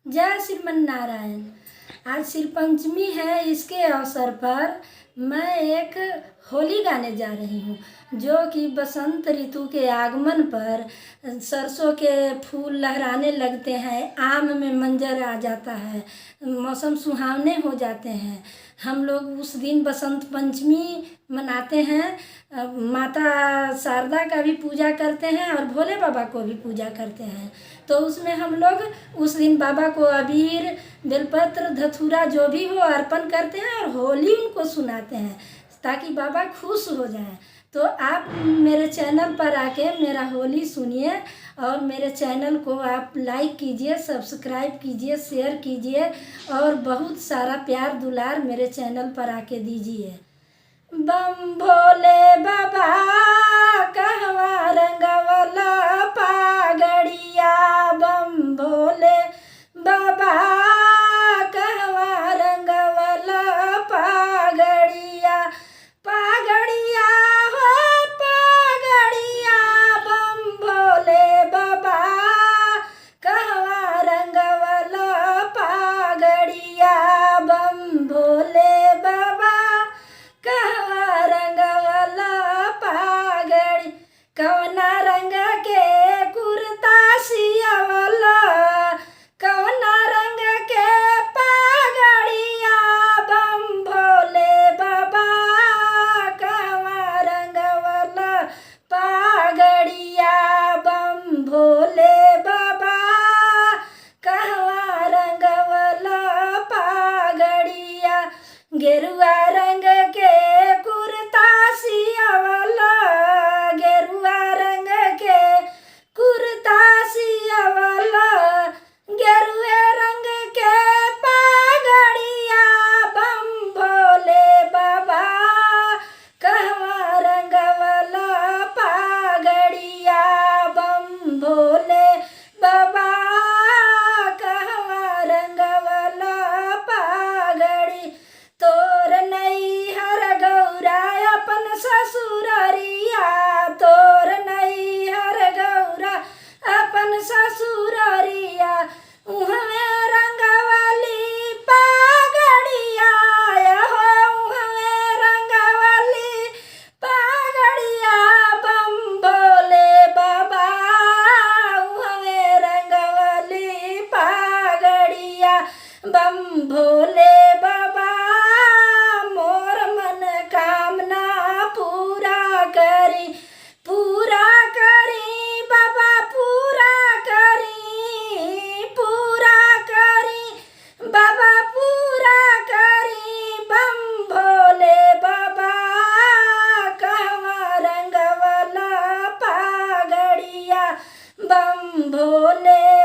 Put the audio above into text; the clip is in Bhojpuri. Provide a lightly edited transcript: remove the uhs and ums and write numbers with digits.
जय श्रीमन नारायण। आज श्री पंचमी है। इसके अवसर पर मैं एक होली गाने जा रही हूँ, जो कि बसंत ऋतु के आगमन पर सरसों के फूल लहराने लगते हैं, आम में मंजर आ जाता है, मौसम सुहावने हो जाते हैं। हम लोग उस दिन बसंत पंचमी मनाते हैं। माता शारदा का भी पूजा करते हैं और भोले बाबा को भी पूजा करते हैं। तो उसमें हम लोग उस दिन बाबा को अबीर, बेलपत्र, धतूरा जो भी हो अर्पण करते हैं और होली उनको सुनाते हैं ताकि बाबा खुश हो जाएं। तो आप मेरे चैनल पर आके मेरा होली सुनिए और मेरे चैनल को आप लाइक कीजिए, सब्सक्राइब कीजिए, शेयर कीजिए और बहुत सारा प्यार दुलार मेरे चैनल पर आके दीजिए। बम भोले बाबा कहवा रंगवला पागड़िया, बम भोले बाबा कहवा रंगवला पागड़िया, पागड़िया हो पागड़िया, बम भोले बाबा कहवा रंगवला पागड़िया, बम भोले बाबा कहवा रंगवला पागड़ी, कवना रंग के कुर्ता सियवला, कवना रंग के पागड़िया, बम भोले बाबा कहवा रंगवला पागड़िया, बम भोले बाबा कहवा रंगवला पागड़िया, गेरुआ रंग के कुर्ता सियवला, गेरुआ रंग के कुर्ता सियवला, गेरुए रंग के पागड़िया, बम भोले बाबा कहवा रंगवला पागड़िया, बम भोले बाबा कहवा रंगवला पागड़ी, तोर नैहर गौरा अपन ससुररिया, तोर नैहर गौरा अपन ससुररिया, उहवे रंगवली पागड़िया हो, उहवे रंगवली पागड़िया, बम भोले बाबा उहवे रंगवली पागड़िया, बम भोले बाबा मोर मन कामना पूरा करी, पूरा करी बाबा, पूरा करी, पूरा करी बाबा, पूरा करी, बम भोले बाबा कहवा रंगवला पागड़िया, बम भोले